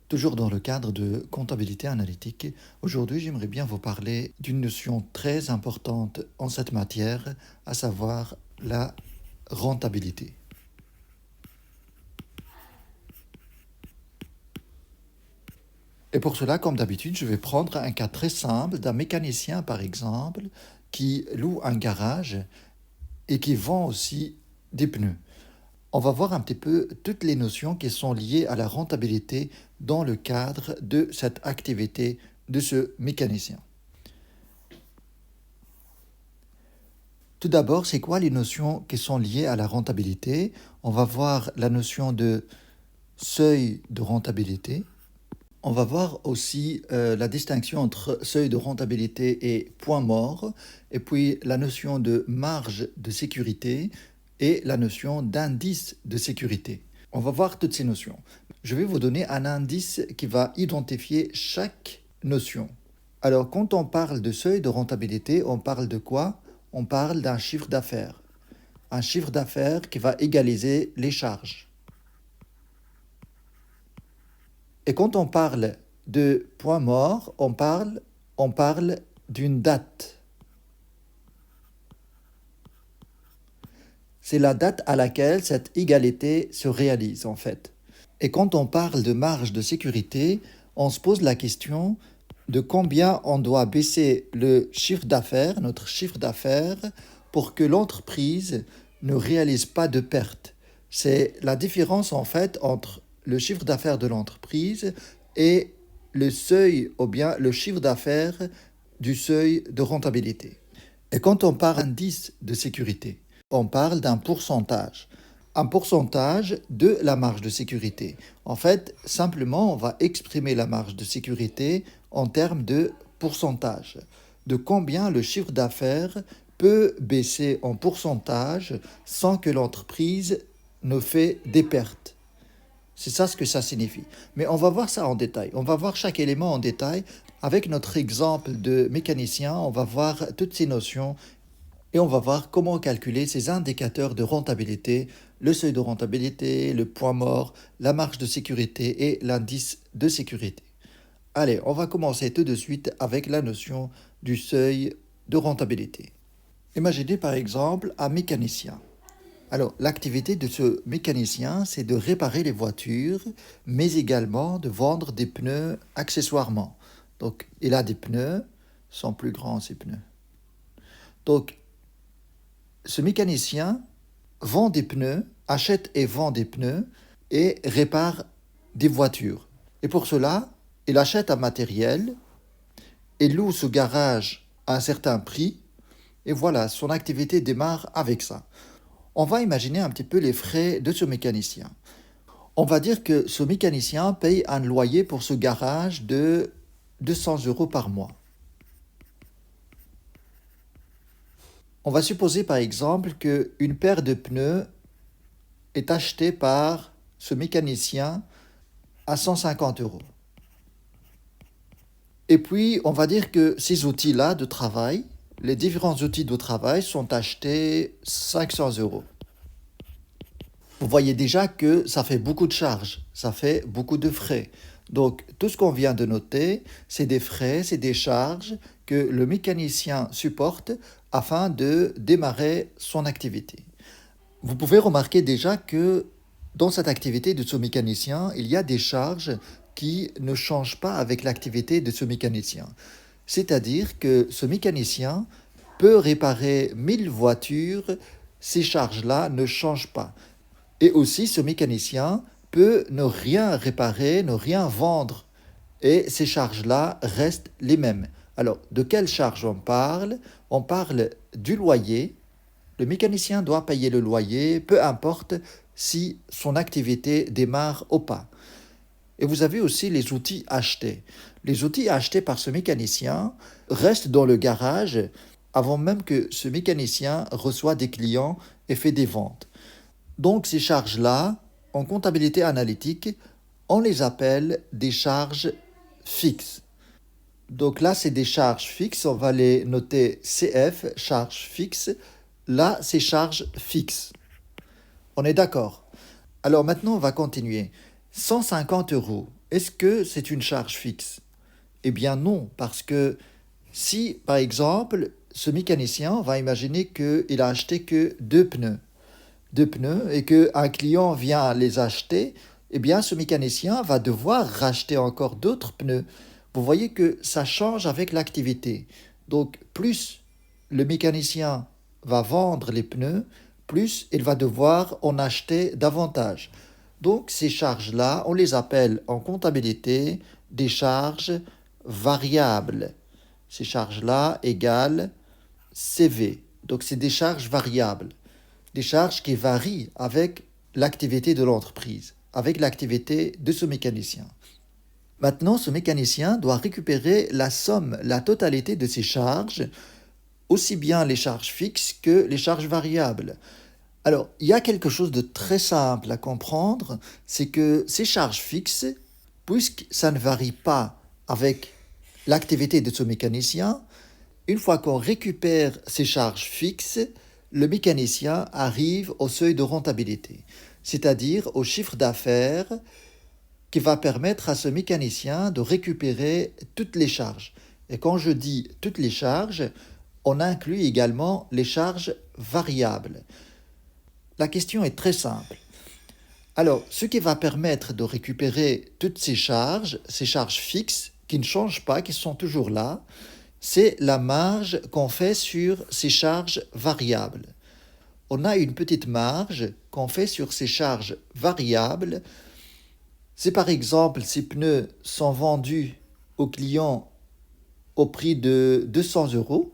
Toujours dans le cadre de comptabilité analytique, aujourd'hui j'aimerais bien vous parler d'une notion très importante en cette matière, à savoir la rentabilité. Et pour cela, comme d'habitude, je vais prendre un cas très simple d'un mécanicien, par exemple, qui loue un garage et qui vend aussi des pneus. On va voir un petit peu toutes les notions qui sont liées à la rentabilité dans le cadre de cette activité de ce mécanicien. Tout d'abord, c'est quoi les notions qui sont liées à la rentabilité? On va voir la notion de seuil de rentabilité. On va voir aussi la distinction entre seuil de rentabilité et point mort, et puis la notion de marge de sécurité et la notion d'indice de sécurité. On va voir toutes ces notions. Je vais vous donner un indice qui va identifier chaque notion. Alors, quand on parle de seuil de rentabilité, on parle de quoi? On parle d'un chiffre d'affaires. Un chiffre d'affaires qui va égaliser les charges. Et quand on parle de point mort, on parle d'une date. C'est la date à laquelle cette égalité se réalise en fait. Et quand on parle de marge de sécurité, on se pose la question de combien on doit baisser le chiffre d'affaires, notre chiffre d'affaires, pour que l'entreprise ne réalise pas de perte. C'est la différence en fait entre le chiffre d'affaires de l'entreprise et le seuil ou bien le chiffre d'affaires du seuil de rentabilité. Et quand on parle d'indice de sécurité, on parle d'un pourcentage. Un pourcentage de la marge de sécurité. En fait, simplement, on va exprimer la marge de sécurité en termes de pourcentage. De combien le chiffre d'affaires peut baisser en pourcentage sans que l'entreprise ne fait des pertes. C'est ça ce que ça signifie. Mais on va voir ça en détail. On va voir chaque élément en détail. Avec notre exemple de mécanicien, on va voir toutes ces notions et on va voir comment calculer ces indicateurs de rentabilité, le seuil de rentabilité, le point mort, la marge de sécurité et l'indice de sécurité. Allez, on va commencer tout de suite avec la notion du seuil de rentabilité. Imaginez par exemple un mécanicien. Alors, l'activité de ce mécanicien, c'est de réparer les voitures, mais également de vendre des pneus accessoirement. Donc, il a des pneus, sont plus grands ces pneus. Donc, ce mécanicien vend des pneus, achète et vend des pneus et répare des voitures. Et pour cela, il achète un matériel et loue ce garage à un certain prix. Et voilà, son activité démarre avec ça. On va imaginer un petit peu les frais de ce mécanicien. On va dire que ce mécanicien paye un loyer pour ce garage de 200 € par mois. On va supposer par exemple qu'une paire de pneus est achetée par ce mécanicien à 150 €. Et puis, on va dire que ces outils-là de travail, les différents outils de travail sont achetés 500 €. Vous voyez déjà que ça fait beaucoup de charges, ça fait beaucoup de frais. Donc, tout ce qu'on vient de noter, c'est des frais, c'est des charges que le mécanicien supporte afin de démarrer son activité. Vous pouvez remarquer déjà que dans cette activité de ce mécanicien, il y a des charges qui ne changent pas avec l'activité de ce mécanicien. C'est-à-dire que ce mécanicien peut réparer 1000 voitures, ces charges-là ne changent pas. Et aussi, ce mécanicien peut ne rien réparer, ne rien vendre. Et ces charges-là restent les mêmes. Alors, de quelles charges on parle? On parle du loyer. Le mécanicien doit payer le loyer, peu importe si son activité démarre ou pas. Et vous avez aussi les outils achetés. Les outils achetés par ce mécanicien restent dans le garage avant même que ce mécanicien reçoit des clients et fait des ventes. Donc ces charges-là, en comptabilité analytique, on les appelle des charges fixes. Donc là, c'est des charges fixes, on va les noter CF, charges fixes. Là, c'est charges fixes. On est d'accord? Alors maintenant, on va continuer. 150 €. Est-ce que c'est une charge fixe? Eh bien non, parce que si, par exemple, ce mécanicien va imaginer qu'il a acheté que deux pneus et qu'un client vient les acheter, eh bien ce mécanicien va devoir racheter encore d'autres pneus. Vous voyez que ça change avec l'activité. Donc plus le mécanicien va vendre les pneus, plus il va devoir en acheter davantage. Donc ces charges-là, on les appelle en comptabilité des charges variables. Ces charges-là égale CV. Donc c'est des charges variables, des charges qui varient avec l'activité de l'entreprise, avec l'activité de ce mécanicien. Maintenant, ce mécanicien doit récupérer la somme, la totalité de ces charges, aussi bien les charges fixes que les charges variables. Alors, il y a quelque chose de très simple à comprendre, c'est que ces charges fixes, puisque ça ne varie pas avec l'activité de ce mécanicien, une fois qu'on récupère ces charges fixes, le mécanicien arrive au seuil de rentabilité, c'est-à-dire au chiffre d'affaires qui va permettre à ce mécanicien de récupérer toutes les charges. Et quand je dis toutes les charges, on inclut également les charges variables. La question est très simple. Alors, ce qui va permettre de récupérer toutes ces charges fixes, qui ne changent pas, qui sont toujours là, c'est la marge qu'on fait sur ces charges variables. On a une petite marge qu'on fait sur ces charges variables. Si par exemple ces pneus sont vendus au client au prix de 200 euros,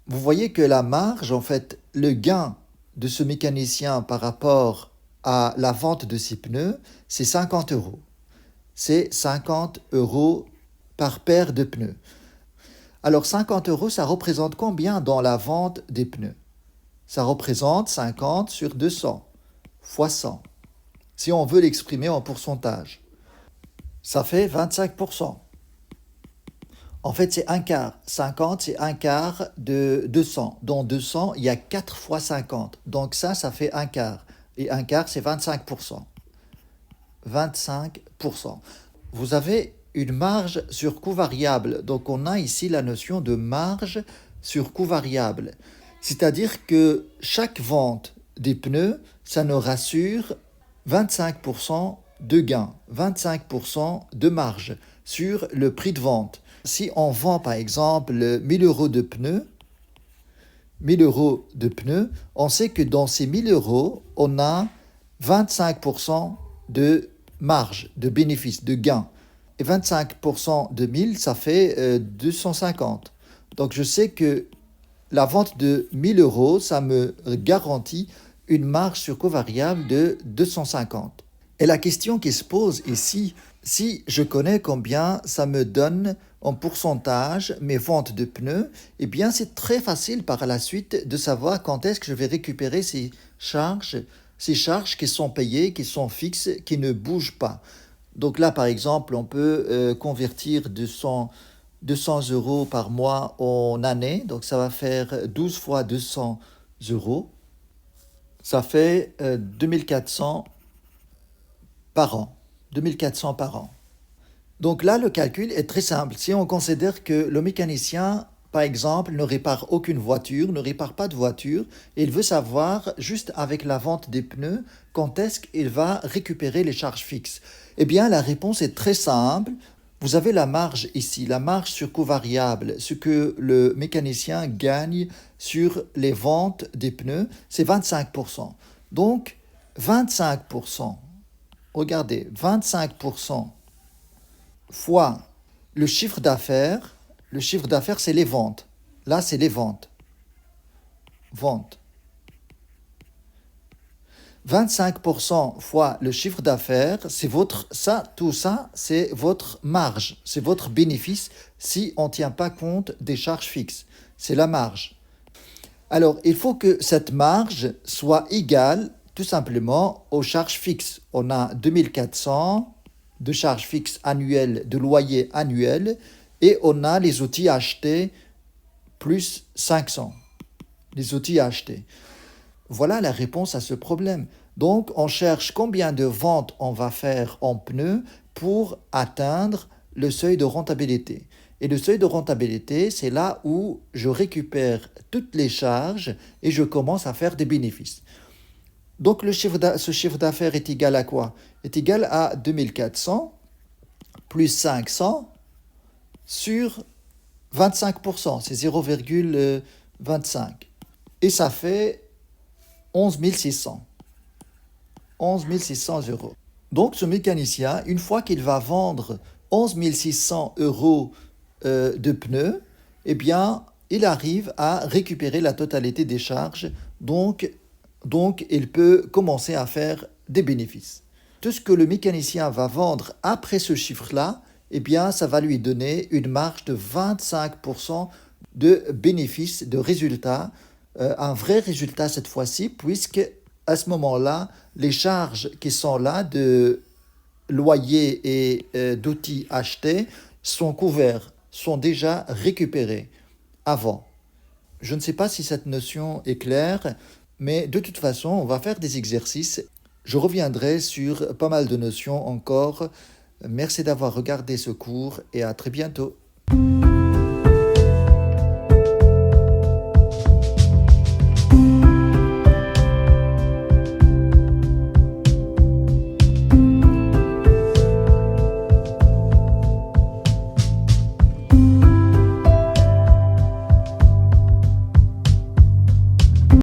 vous voyez que la marge, en fait, le gain de ce mécanicien par rapport à la vente de ces pneus, c'est 50 euros. C'est 50 euros par paire de pneus. Alors 50 euros, ça représente combien dans la vente des pneus? Ça représente 50 sur 200 fois 100. Si on veut l'exprimer en pourcentage, ça fait 25%. En fait, c'est un quart. 50, c'est un quart de 200. Dans 200, il y a 4 fois 50. Donc ça fait un quart. Et un quart, c'est 25%. 25%. Vous avez une marge sur coût variable. Donc on a ici la notion de marge sur coût variable. C'est-à-dire que chaque vente des pneus, ça nous rassure 25% de gain, 25% de marge sur le prix de vente. Si on vend par exemple 1000 euros de pneus, 1000 euros de pneus, on sait que dans ces 1000 euros, on a 25% de marge, de bénéfice, de gain. Et 25% de 1000, ça fait 250. Donc je sais que la vente de 1000 euros, ça me garantit une marge sur coût variable de 250. Et la question qui se pose ici, si je connais combien ça me donne en pourcentage mes ventes de pneus, eh bien c'est très facile par la suite de savoir quand est-ce que je vais récupérer ces charges qui sont payées, qui sont fixes, qui ne bougent pas. Donc là, par exemple, on peut convertir 200 euros par mois en année. Donc ça va faire 12 fois 200 euros. Ça fait 2400 par an. 2400 par an. Donc là, le calcul est très simple. Si on considère que le mécanicien, par exemple, ne répare aucune voiture, ne répare pas de voiture, et il veut savoir, juste avec la vente des pneus, quand est-ce qu'il va récupérer les charges fixes. Eh bien, la réponse est très simple. Vous avez la marge ici, la marge sur coût variable. Ce que le mécanicien gagne sur les ventes des pneus, c'est 25%. Donc, 25%, regardez, 25% fois le chiffre d'affaires c'est les ventes. Là, c'est les ventes. Ventes. 25% fois le chiffre d'affaires, c'est tout ça, c'est votre marge, c'est votre bénéfice si on ne tient pas compte des charges fixes. C'est la marge. Alors, il faut que cette marge soit égale tout simplement aux charges fixes. On a 2400 de charges fixes annuelles, de loyer annuel, et on a les outils achetés plus 500. Les outils achetés. Voilà la réponse à ce problème. Donc, on cherche combien de ventes on va faire en pneus pour atteindre le seuil de rentabilité. Et le seuil de rentabilité, c'est là où je récupère toutes les charges et je commence à faire des bénéfices. Donc, ce chiffre d'affaires est égal à quoi? Est égal à 2400 plus 500 sur 25%, c'est 0,25. Et ça fait 11 600. 11 600 euros. Donc ce mécanicien, une fois qu'il va vendre 11 600 euros de pneus, eh bien, il arrive à récupérer la totalité des charges, donc il peut commencer à faire des bénéfices. Tout ce que le mécanicien va vendre après ce chiffre-là, eh bien, ça va lui donner une marge de 25% de bénéfices, de résultats, un vrai résultat cette fois-ci, puisque à ce moment-là, les charges qui sont là de loyer et d'outils achetés sont couverts, sont déjà récupérés avant. Je ne sais pas si cette notion est claire, mais de toute façon, on va faire des exercices. Je reviendrai sur pas mal de notions encore. Merci d'avoir regardé ce cours et à très bientôt.